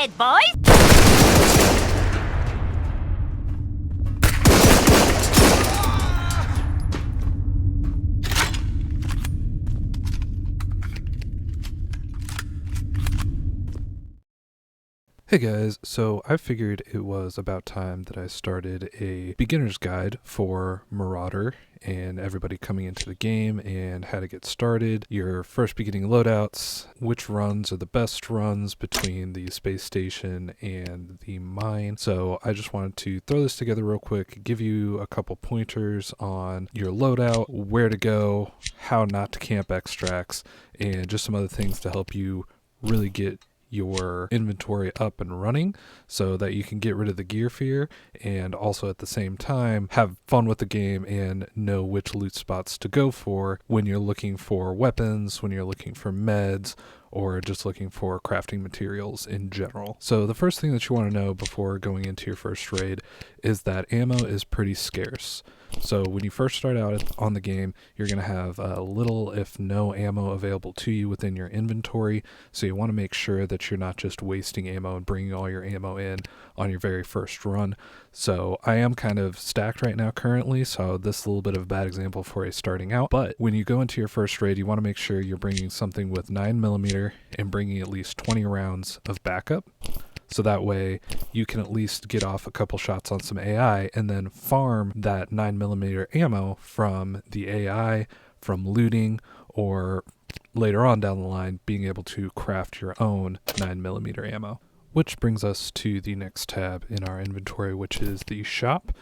ahead, boys! Hey guys, so I figured it was about time that I started a beginner's guide for Marauder and everybody coming into the game and how to get started, your first beginning loadouts, which runs are the best runs between the space station and the mine. So I just wanted to throw this together real quick, give you a couple pointers on your loadout, where to go, how not to camp extracts, and just some other things to help you really get your inventory up and running so that you can get rid of the gear fear and also at the same time have fun with the game and know which loot spots to go for when you're looking for weapons, when you're looking for meds, or just looking for crafting materials in general. So the first thing that you want to know before going into your first raid is that ammo is pretty scarce. So when you first start out on the game, you're going to have little if no ammo available to you within your inventory. So you want to make sure that you're not just wasting ammo and bringing all your ammo in on your very first run. So I am kind of stacked right now currently, so this is a little bit of a bad example for a starting out. But when you go into your first raid, you want to make sure you're bringing something with 9mm and bringing at least 20 rounds of backup. So that way you can at least get off a couple shots on some AI and then farm that 9mm ammo from the AI, from looting, or later on down the line being able to craft your own 9mm ammo. Which brings us to the next tab in our inventory, which is the shop.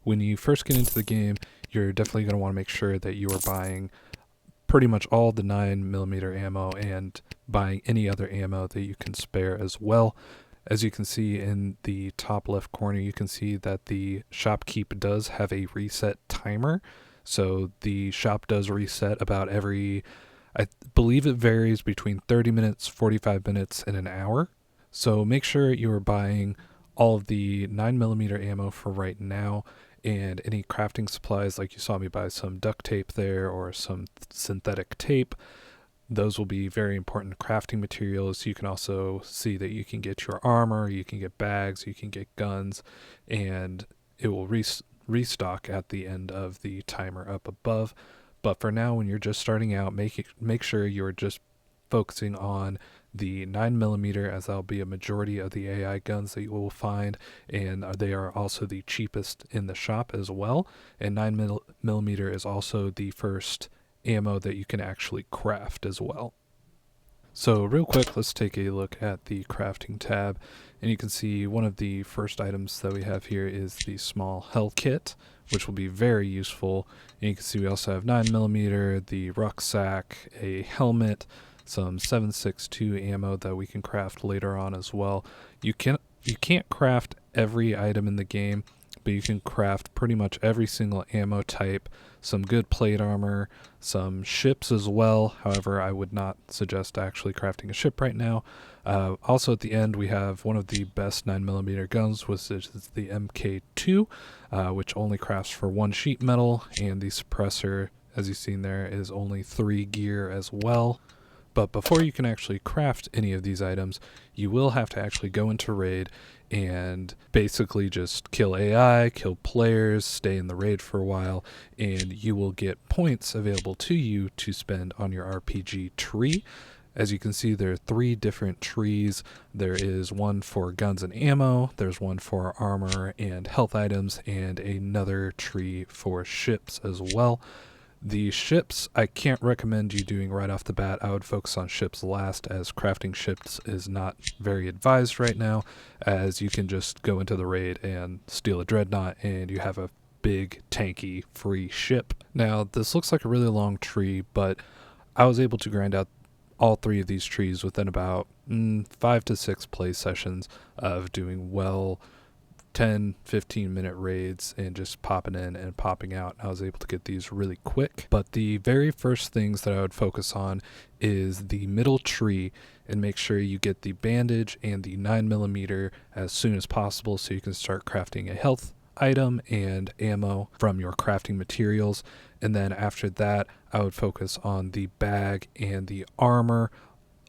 When you first get into the game, you're definitely going to want to make sure that you are buying pretty much all the 9mm ammo and buying any other ammo that you can spare as well. As you can see in the top left corner, you can see that the shopkeep does have a reset timer. So the shop does reset about every, I believe it varies between 30 minutes, 45 minutes, and an hour. So make sure you're buying all of the 9mm ammo for right now and any crafting supplies, like you saw me buy some duct tape there or some synthetic tape. Those will be very important crafting materials. You can also see that you can get your armor, you can get bags, you can get guns, and it will restock at the end of the timer up above. But for now, when you're just starting out, make sure you're just focusing on the 9mm, as that'll be a majority of the AI guns that you will find, and they are also the cheapest in the shop as well. And 9mm is also the first ammo that you can actually craft as well. So real quick, let's take a look at the crafting tab, and you can see one of the first items that we have here is the small health kit, which will be very useful. And you can see we also have 9mm, the rucksack, a helmet, some 7.62 ammo that we can craft later on as well. You can't craft every item in the game, but you can craft pretty much every single ammo type, some good plate armor, some ships as well. However, I would not suggest actually crafting a ship right now. Also at the end, we have one of the best 9mm guns, which is the MK2, which only crafts for 1 sheet metal, and the suppressor, as you've seen there, is only 3 gear as well. But before you can actually craft any of these items, you will have to actually go into raid and basically just kill AI, kill players, stay in the raid for a while, and you will get points available to you to spend on your RPG tree. As you can see, there are 3 different trees. There is one for guns and ammo, there's one for armor and health items, and another tree for ships as well. The ships, I can't recommend you doing right off the bat. I would focus on ships last, as crafting ships is not very advised right now, as you can just go into the raid and steal a dreadnought and you have a big tanky free ship. Now this looks like a really long tree, but I was able to grind out all 3 of these trees within about 5 to 6 play sessions of doing well 10-15 minute raids and just popping in and popping out. I was able to get these really quick. But the very first things that I would focus on is the middle tree, and make sure you get the bandage and the 9mm as soon as possible so you can start crafting a health item and ammo from your crafting materials. And then after that, I would focus on the bag and the armor,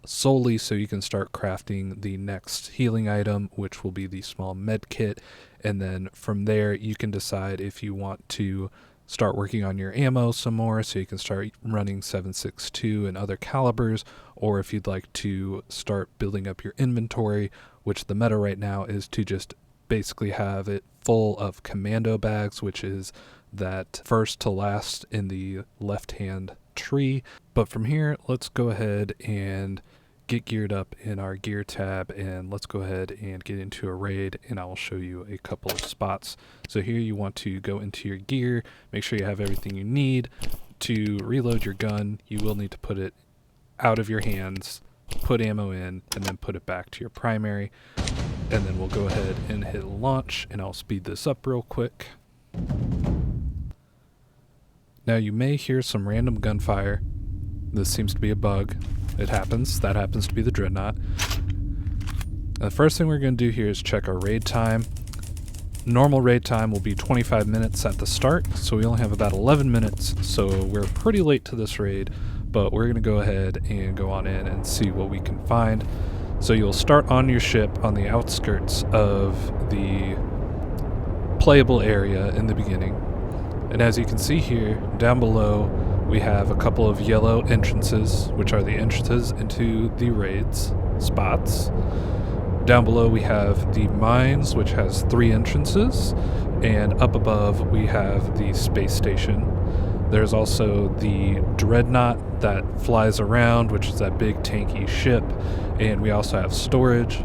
solely so you can start crafting the next healing item, which will be the small med kit. And then from there, you can decide if you want to start working on your ammo some more so you can start running 7.62 and other calibers, or if you'd like to start building up your inventory, which the meta right now is to just basically have it full of commando bags, which is that first to last in the left hand tree. But from here, let's go ahead and get geared up in our gear tab, and let's go ahead and get into a raid, and I will show you a couple of spots. So here you want to go into your gear, make sure you have everything you need. To reload your gun, you will need to put it out of your hands, put ammo in, and then put it back to your primary. And then we'll go ahead and hit launch, and I'll speed this up real quick. Now you may hear some random gunfire. This seems to be a bug. It happens. That happens to be the Dreadnought. And the first thing we're going to do here is check our raid time. Normal raid time will be 25 minutes at the start, so we only have about 11 minutes, so we're pretty late to this raid, but we're going to go ahead and go on in and see what we can find. So you'll start on your ship on the outskirts of the playable area in the beginning. And as you can see here, down below, we have a couple of yellow entrances, which are the entrances into the raids spots. Down below we have the mines, which has 3 entrances, and up above we have the space station. There's also the Dreadnought that flies around, which is that big tanky ship, and we also have storage.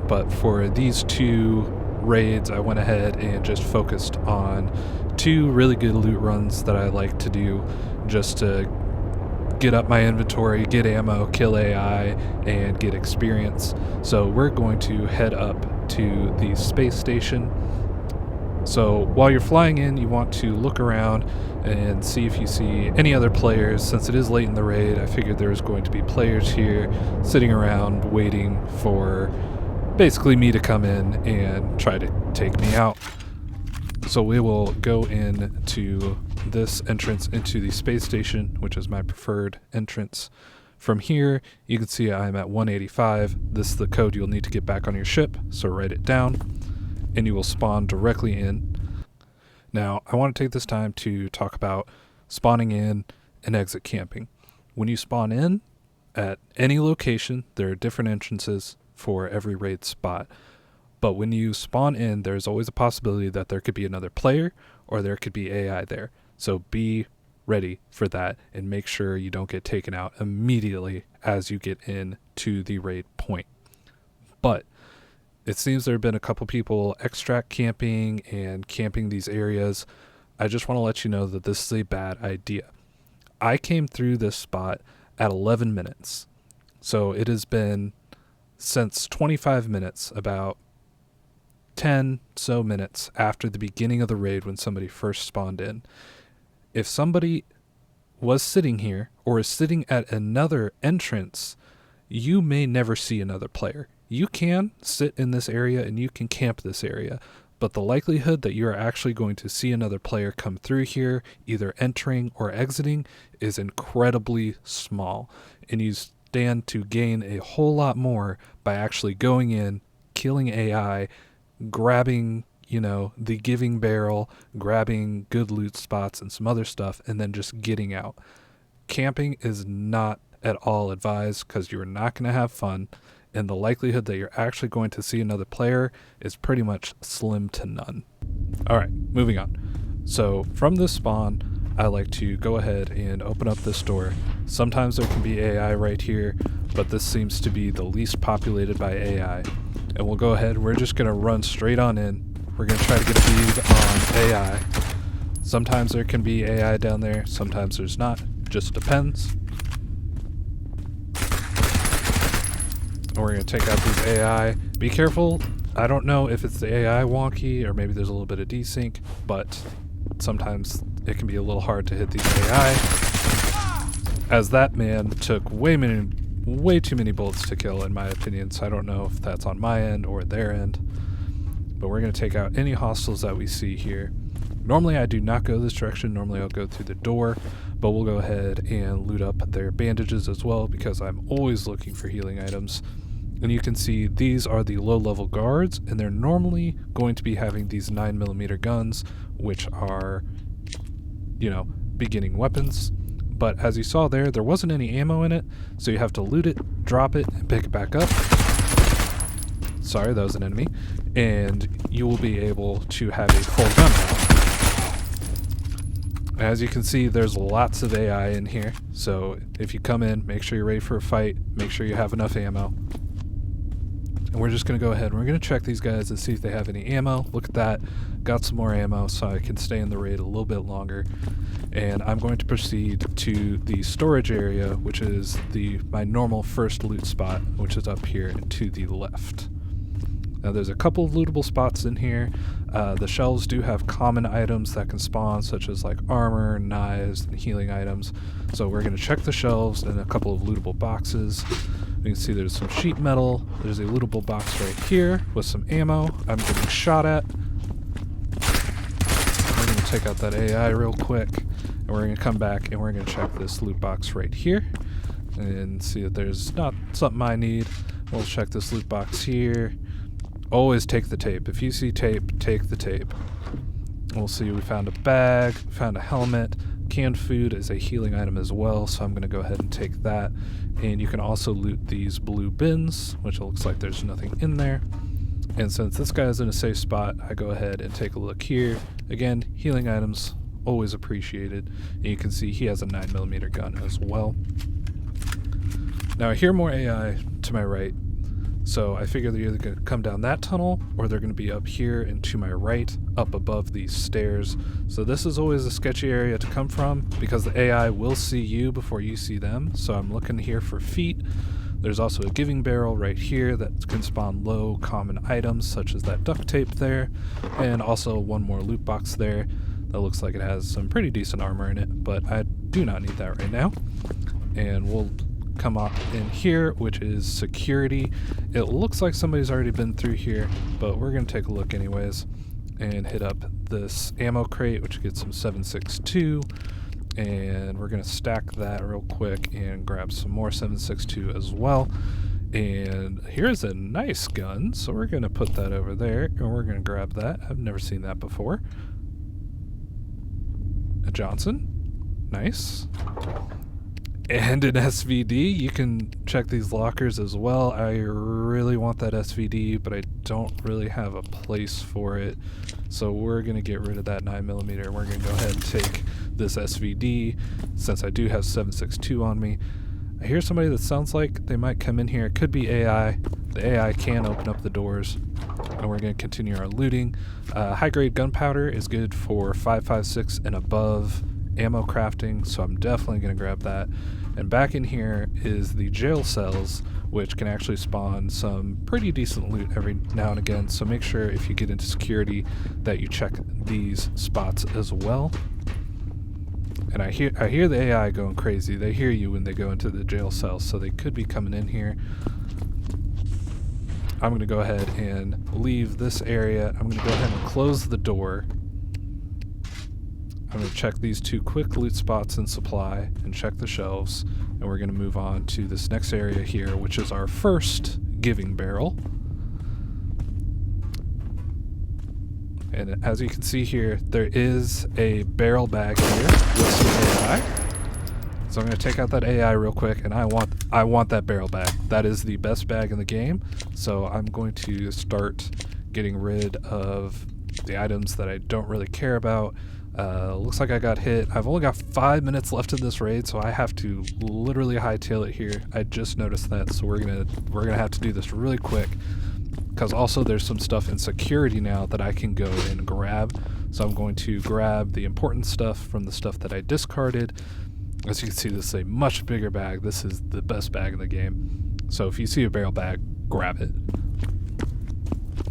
But for these 2 raids, I went ahead and just focused on 2 really good loot runs that I like to do just to get up my inventory, get ammo, kill AI, and get experience. So we're going to head up to the space station. So while you're flying in, you want to look around and see if you see any other players. Since it is late in the raid, I figured there was going to be players here sitting around waiting for basically me to come in and try to take me out. So we will go into this entrance into the space station, which is my preferred entrance. From here, you can see I'm at 185. This is the code you'll need to get back on your ship, so write it down, and you will spawn directly in. Now, I want to take this time to talk about spawning in and exit camping. When you spawn in at any location, there are different entrances for every raid spot. But when you spawn in, there's always a possibility that there could be another player or there could be AI there. So be ready for that and make sure you don't get taken out immediately as you get in to the raid point. But it seems there have been a couple people extract camping and camping these areas. I just want to let you know that this is a bad idea. I came through this spot at 11 minutes. So it has been since 25 minutes, about 10 so minutes after the beginning of the raid when somebody first spawned in. If somebody was sitting here or is sitting at another entrance, you may never see another player. You can sit in this area and you can camp this area, but the likelihood that you're actually going to see another player come through here, either entering or exiting, is incredibly small, and you stand to gain a whole lot more by actually going in, killing AI, grabbing, the giving barrel, grabbing good loot spots and some other stuff, and then just getting out. Camping is not at all advised because you're not going to have fun, and the likelihood that you're actually going to see another player is pretty much slim to none. Alright, moving on. So from this spawn, I like to go ahead and open up this door. Sometimes there can be AI right here, but this seems to be the least populated by AI. And we'll go ahead, we're just going to run straight on in. We're going to try to get a bead on AI. Sometimes there can be AI down there, sometimes there's not. Just depends. And we're going to take out these AI. Be careful, I don't know if it's the AI wonky or maybe there's a little bit of desync, but sometimes it can be a little hard to hit these AI. As that man took way too many bullets to kill, in my opinion, so I don't know if that's on my end or their end. But we're going to take out any hostiles that we see here. Normally I do not go this direction, normally I'll go through the door, but we'll go ahead and loot up their bandages as well because I'm always looking for healing items. And you can see these are the low-level guards, and they're normally going to be having these 9mm guns, which are, you know, beginning weapons. But as you saw there wasn't any ammo in it, so you have to loot it, drop it, and pick it back up. Sorry, that was an enemy. And you will be able to have a full gun now. As you can see, there's lots of AI in here, so if you come in, make sure you're ready for a fight, make sure you have enough ammo. And we're just going to go ahead and we're going to check these guys and see if they have any ammo. Look at that. Got some more ammo so I can stay in the raid a little bit longer. And I'm going to proceed to the storage area, which is my normal first loot spot, which is up here and to the left. Now there's a couple of lootable spots in here. The shelves do have common items that can spawn, such as like armor, knives, and healing items. So we're going to check the shelves and a couple of lootable boxes. You can see there's some sheet metal. There's a lootable box right here with some ammo. I'm getting shot at. We're going to take out that AI real quick, and we're going to come back and we're going to check this loot box right here and see if there's not something I need. We'll check this loot box here. Always take the tape. If you see tape, take the tape. We'll see we found a bag, found a helmet. Canned food is a healing item as well, so I'm going to go ahead and take that. And you can also loot these blue bins, which it looks like there's nothing in there. And since this guy is in a safe spot, I go ahead and take a look here. Again, healing items, always appreciated. And you can see he has a 9mm gun as well. Now I hear more AI to my right. So I figure they're either going to come down that tunnel or they're going to be up here and to my right, up above these stairs. So this is always a sketchy area to come from because the AI will see you before you see them. So I'm looking here for feet. There's also a giving barrel right here that can spawn low common items such as that duct tape there, and also one more loot box there that looks like it has some pretty decent armor in it, but I do not need that right now. And we'll come up in here, which is security. It looks like somebody's already been through here, but we're going to take a look anyways and hit up this ammo crate, which gets some 7.62, and we're going to stack that real quick and grab some more 7.62 as well. And here's a nice gun, so we're going to put that over there and we're going to grab that. I've never seen that before. A Johnson, nice. And an SVD. You can check these lockers as well. I really want that SVD, but I don't really have a place for it. So we're going to get rid of that 9mm. We're going to go ahead and take this SVD since I do have 7.62 on me. I hear somebody that sounds like they might come in here. It could be AI. The AI can open up the doors. And we're going to continue our looting. High-grade gunpowder is good for 5.56 and above ammo crafting, so I'm definitely going to grab that. And back in here is the jail cells, which can actually spawn some pretty decent loot every now and again, so make sure if you get into security that you check these spots as well. And I hear the AI going crazy. They hear you when they go into the jail cells, so they could be coming in here. I'm going to go ahead and leave this area. I'm going to go ahead and close the door. I'm going to check these two quick loot spots in supply and check the shelves, and we're going to move on to this next area here, which is our first giving barrel. And as you can see here, there is a barrel bag here with some AI. So I'm going to take out that AI real quick, and I want that barrel bag. That is the best bag in the game, so I'm going to start getting rid of the items that I don't really care about. Looks like I got hit. I've only got 5 minutes left in this raid, so I have to literally hightail it here. I just noticed that, so we're gonna have to do this really quick, because also there's some stuff in security now that I can go and grab. So I'm going to grab the important stuff from the stuff that I discarded. As you can see, this is a much bigger bag. This is the best bag in the game. So if you see a barrel bag, grab it.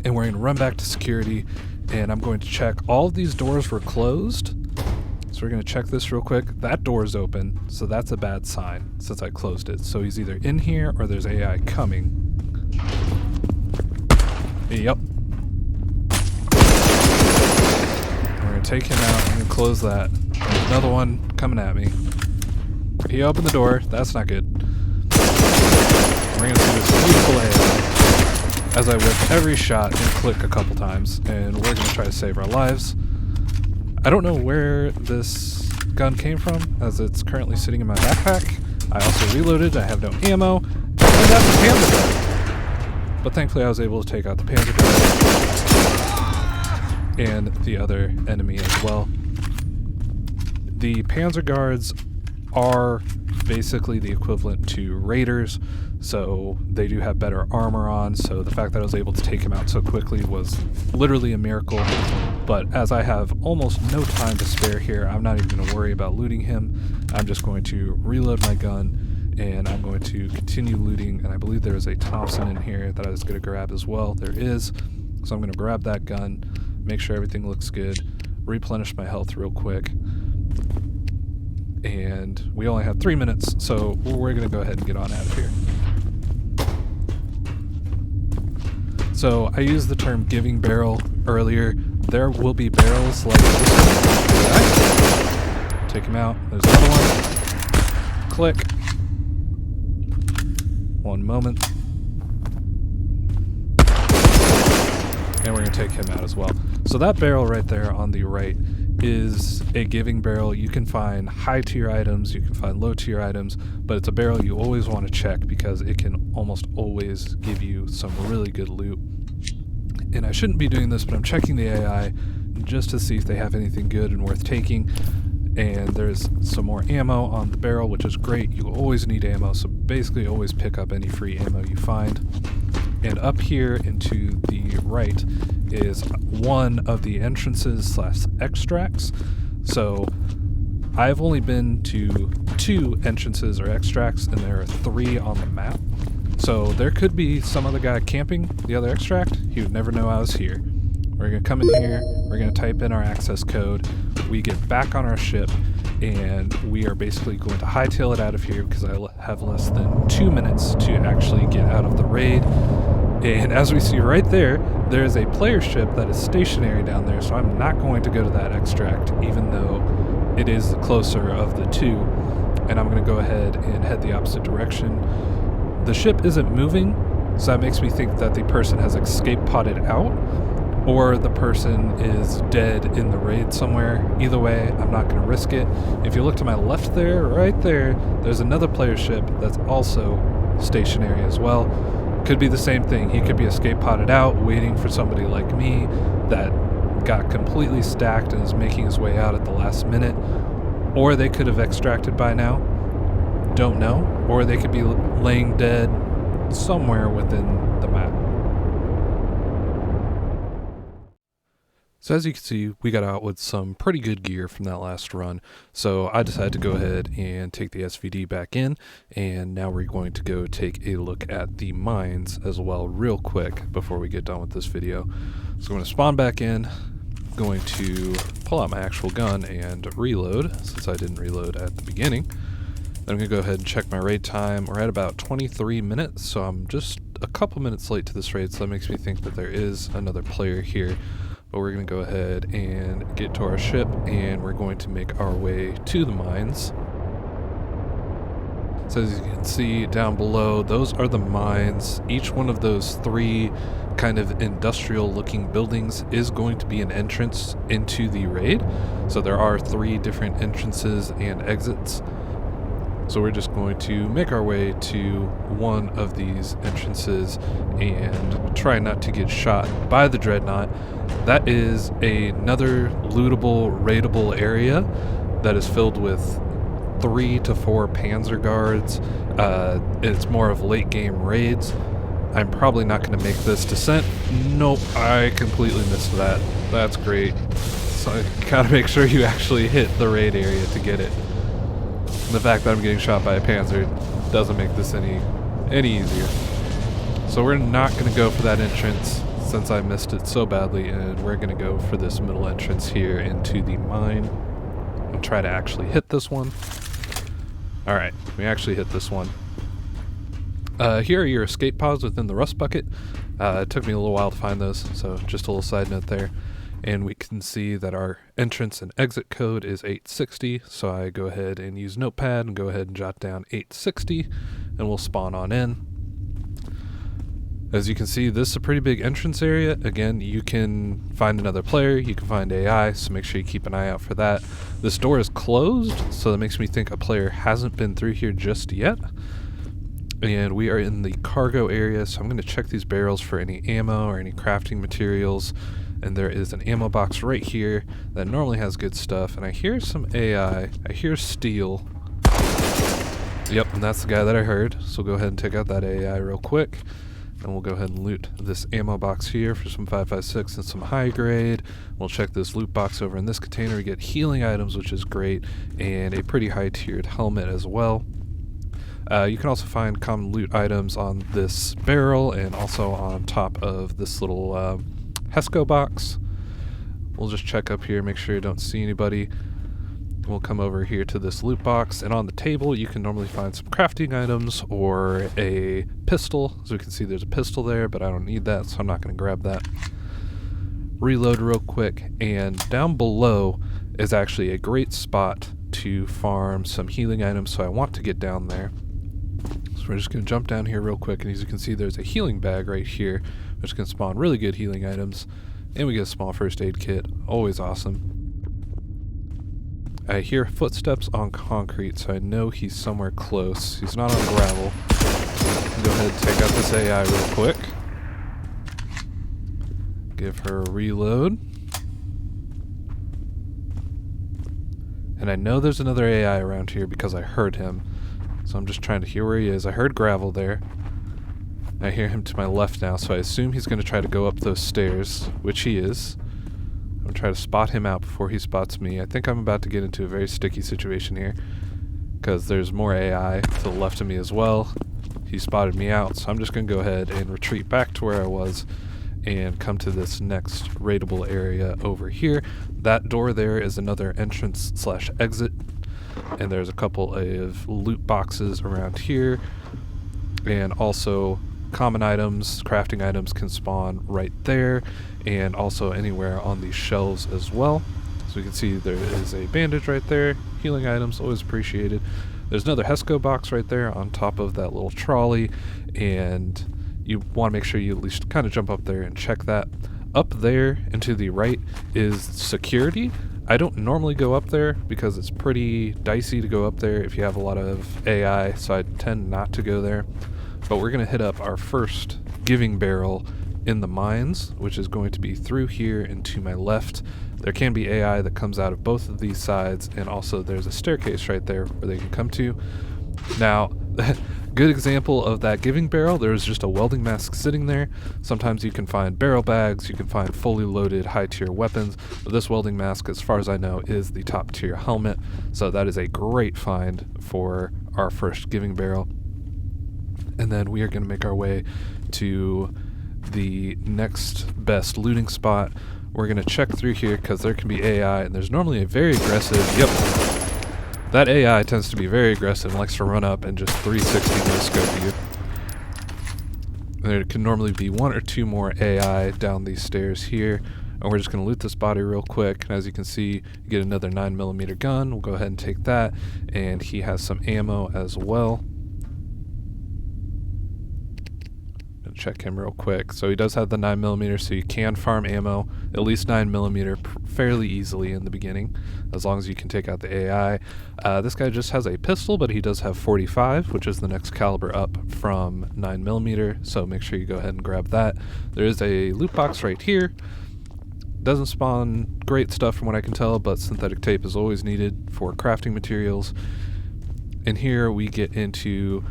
And we're gonna run back to security, and I'm going to check. All of these doors were closed, so we're going to check this real quick. That door is open, so that's a bad sign since I closed it. So he's either in here or there's AI coming. Yep. We're going to take him out. I'm going to close that. I'm going to Another one coming at me. He opened the door. That's not good. We're going to see this beautiful AI as I whip every shot and click a couple times, and we're going to try to save our lives. I don't know where this gun came from, as it's currently sitting in my backpack. I also reloaded. I have no ammo, and that's a Panzer guard. But thankfully I was able to take out the Panzer guard and the other enemy as well. The Panzer guards are basically the equivalent to raiders, so they do have better armor on, so the fact that I was able to take him out so quickly was literally a miracle. But as I have almost no time to spare here, I'm not even going to worry about looting him. I'm just going to reload my gun, and I'm going to continue looting, and I believe there is a Thompson in here that I was going to grab as well. There is, so I'm going to grab that gun, make sure everything looks good, replenish my health real quick. And we only have 3 minutes, so we're going to go ahead and get on out of here. So I used the term giving barrel earlier. There will be barrels like this one. Take him out. There's another one. Click. One moment. And we're going to take him out as well. So that barrel right there on the right is a giving barrel. You can find high tier items, you can find low tier items, but it's a barrel you always want to check because it can almost always give you some really good loot. And I shouldn't be doing this, but I'm checking the AI just to see if they have anything good and worth taking. And there's some more ammo on the barrel, which is great. You always need ammo, so basically always pick up any free ammo you find. And up here into the right is one of the entrances slash extracts. So I've only been to 2 entrances or extracts, and there are 3 on the map. So there could be some other guy camping the other extract. He would never know I was here. We're going to come in here, we're going to type in our access code, we get back on our ship, and we are basically going to hightail it out of here because I have less than 2 minutes to actually get out of the raid. And as we see right there, there's a player ship that is stationary down there, so I'm not going to go to that extract, even though it is the closer of the 2. And I'm going to go ahead and head the opposite direction. The ship isn't moving, so that makes me think that the person has escape podded out, or the person is dead in the raid somewhere. Either way, I'm not going to risk it. If you look to my left there, right there, there's another player ship that's also stationary as well. Could be the same thing. He could be escape podded out, waiting for somebody like me that got completely stacked and is making his way out at the last minute. Or they could have extracted by now. Don't know. Or they could be laying dead somewhere within the map. So as you can see, we got out with some pretty good gear from that last run. So I decided to go ahead and take the SVD back in, and now we're going to go take a look at the mines as well real quick before we get done with this video. So I'm going to spawn back in, going to pull out my actual gun and reload, since I didn't reload at the beginning. Then I'm going to go ahead and check my raid time. We're at about 23 minutes, so I'm just a couple minutes late to this raid, so that makes me think that there is another player here. But we're going to go ahead and get to our ship, and we're going to make our way to the mines. So as you can see down below, those are the mines. Each one of those 3 kind of industrial looking buildings is going to be an entrance into the raid. So there are 3 different entrances and exits. So we're just going to make our way to one of these entrances and try not to get shot by the Dreadnought. That is another lootable, raidable area that is filled with 3 to 4 Panzer guards. It's more of late game raids. I'm probably not going to make this descent. Nope, I completely missed that. That's great. So I gotta make sure you actually hit the raid area to get it. And the fact that I'm getting shot by a Panzer doesn't make this any easier. So we're not going to go for that entrance since I missed it so badly, and we're going to go for this middle entrance here into the mine and try to actually hit this one. Alright, we actually hit this one. Here are your escape pods within the rust bucket. It took me a little while to find those, so just a little side note there. And we can see that our entrance and exit code is 860, so I go ahead and use Notepad and go ahead and jot down 860, and we'll spawn on in. As you can see, this is a pretty big entrance area. Again, you can find another player, you can find AI, so make sure you keep an eye out for that. This door is closed, so that makes me think a player hasn't been through here just yet. And we are in the cargo area, so I'm going to check these barrels for any ammo or any crafting materials. And there is an ammo box right here that normally has good stuff. And I hear some AI. I hear steel. Yep, and that's the guy that I heard. So we'll go ahead and take out that AI real quick. And we'll go ahead and loot this ammo box here for some 5.56 and some high grade. We'll check this loot box over in this container. We get healing items, which is great, and a pretty high tiered helmet as well. You can also find common loot items on this barrel and also on top of this little Hesco box. We'll just check up here, make sure you don't see anybody. We'll come over here to this loot box, and on the table you can normally find some crafting items or a pistol. As we can see, there's a pistol there, but I don't need that, so I'm not going to grab that. Reload real quick, and down below is actually a great spot to farm some healing items, so I want to get down there. So we're just going to jump down here real quick, and as you can see, there's a healing bag right here, which can spawn really good healing items, and we get a small first aid kit. Always awesome. I hear footsteps on concrete, so I know he's somewhere close. He's not on gravel. Go ahead and take out this AI real quick. Give her a reload. And I know there's another AI around here because I heard him. So I'm just trying to hear where he is. I heard gravel there. I hear him to my left now, so I assume he's going to try to go up those stairs, which he is. I'm going to try to spot him out before he spots me. I think I'm about to get into a very sticky situation here, because there's more AI to the left of me as well. He spotted me out, so I'm just going to go ahead and retreat back to where I was and come to this next raidable area over here. That door there is another entrance slash exit, and there's a couple of loot boxes around here, and also common items, crafting items can spawn right there, and also anywhere on these shelves as well. So you can see there is a bandage right there, healing items, always appreciated. There's another Hesco box right there on top of that little trolley, and you want to make sure you at least kind of jump up there and check that. Up there and to the right is security. I don't normally go up there because it's pretty dicey to go up there if you have a lot of AI, so I tend not to go there. But we're going to hit up our first giving barrel in the mines, which is going to be through here and to my left. There can be AI that comes out of both of these sides, and also there's a staircase right there where they can come to. Now, good example of that giving barrel, there's just a welding mask sitting there. Sometimes you can find barrel bags, you can find fully loaded high tier weapons, but this welding mask, as far as I know, is the top tier helmet, so that is a great find for our first giving barrel. And then we are going to make our way to the next best looting spot. We're going to check through here because there can be AI, and there's normally a very aggressive, that AI tends to be very aggressive and likes to run up and just 360 no-scope you. There can normally be one or two more AI down these stairs here, and we're just going to loot this body real quick. And as you can see, you get another 9mm gun. We'll go ahead and take that, and he has some ammo as well. Check him real quick. So he does have the 9mm, so you can farm ammo, at least 9mm, fairly easily in the beginning, as long as you can take out the AI. This guy just has a pistol, but he does have 45, which is the next caliber up from 9mm, so make sure you go ahead and grab that. There is a loot box right here. Doesn't spawn great stuff from what I can tell, but synthetic tape is always needed for crafting materials. And here we get into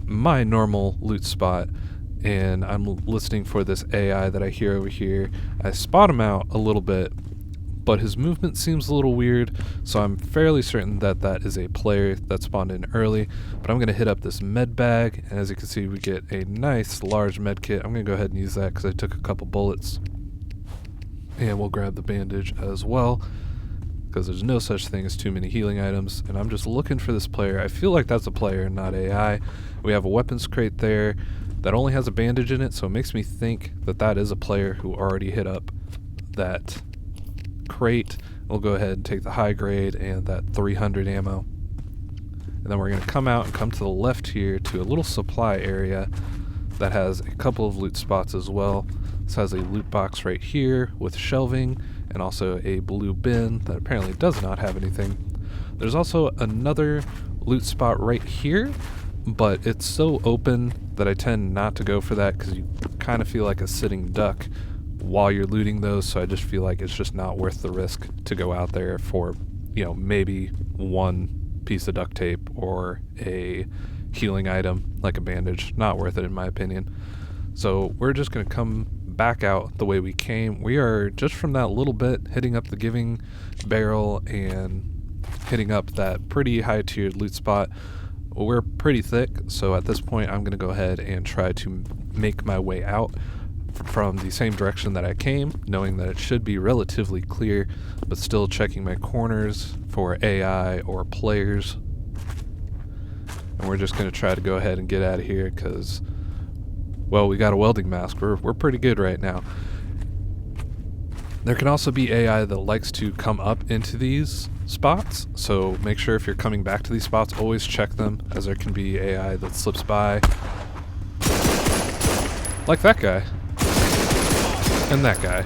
my normal loot spot, and I'm listening for this AI that I hear over here. I spot him out a little bit, but his movement seems a little weird, so I'm fairly certain that that is a player that spawned in early. But I'm going to hit up this med bag, and as you can see, we get a nice large med kit. I'm going to go ahead and use that because I took a couple bullets. And we'll grab the bandage as well, because there's no such thing as too many healing items, and I'm just looking for this player. I feel like that's a player, not AI. We have a weapons crate there that only has a bandage in it, so it makes me think that that is a player who already hit up that crate. We'll go ahead and take the high grade and that 300 ammo. And then we're going to come out and come to the left here to a little supply area that has a couple of loot spots as well. This has a loot box right here with shelving and also a blue bin that apparently does not have anything. There's also another loot spot right here, but it's so open that I tend not to go for that because you kind of feel like a sitting duck while you're looting those, so I just feel like it's just not worth the risk to go out there for, you know, maybe one piece of duct tape or a healing item like a bandage. Not worth it in my opinion. So we're just going to come back out the way we came. We are just from that little bit hitting up the giving barrel and hitting up that pretty high tiered loot spot. We're pretty thick, so at this point I'm going to go ahead and try to make my way out from the same direction that I came, knowing that it should be relatively clear, but still checking my corners for AI or players. And we're just going to try to go ahead and get out of here because, well, we got a welding mask. We're pretty good right now. There can also be AI that likes to come up into these spots, so make sure if you're coming back to these spots, always check them, as there can be AI that slips by. Like that guy. And that guy.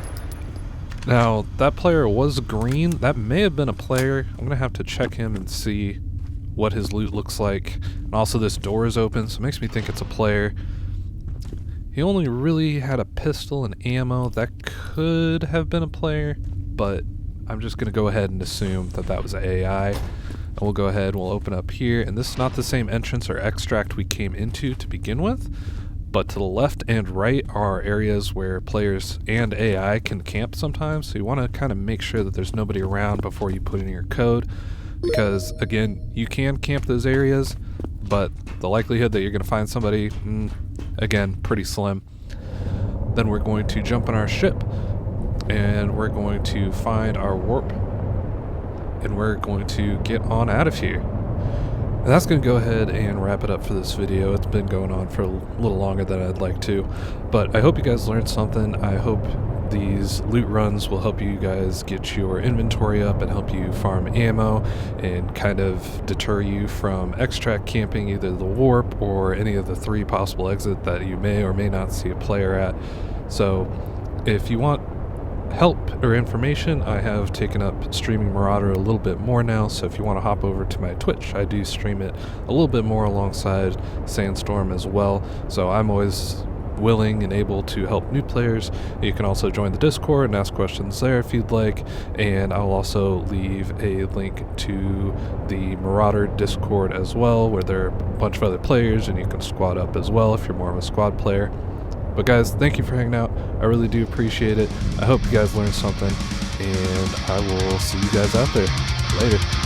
Now, that player was green. That may have been a player. I'm going to have to check him and see what his loot looks like. And also this door is open, so it makes me think it's a player. He only really had a pistol and ammo. That could have been a player, but I'm just going to go ahead and assume that that was AI. And we'll go ahead and we'll open up here. And this is not the same entrance or extract we came into to begin with, but to the left and right are areas where players and AI can camp sometimes. So you want to kind of make sure that there's nobody around before you put in your code, because again, you can camp those areas, but the likelihood that you're going to find somebody, again, pretty slim. Then we're going to jump on our ship and we're going to find our warp and we're going to get on out of here. And that's going to go ahead and wrap it up for this video. It's been going on for a little longer than I'd like to, but I hope you guys learned something. I hope these loot runs will help you guys get your inventory up and help you farm ammo and kind of deter you from extract camping either the warp or any of the 3 possible exits that you may or may not see a player at. So if you want help or information, I have taken up streaming Marauder a little bit more now, so if you want to hop over to my Twitch, I do stream it a little bit more alongside Sandstorm as well, so I'm always willing and able to help new players. You can also join the Discord and ask questions there if you'd like, and I'll also leave a link to the Marauder Discord as well, where there are a bunch of other players and you can squad up as well if you're more of a squad player. But guys, thank you for hanging out. I really do appreciate it. I hope you guys learned something, and I will see you guys out there. Later.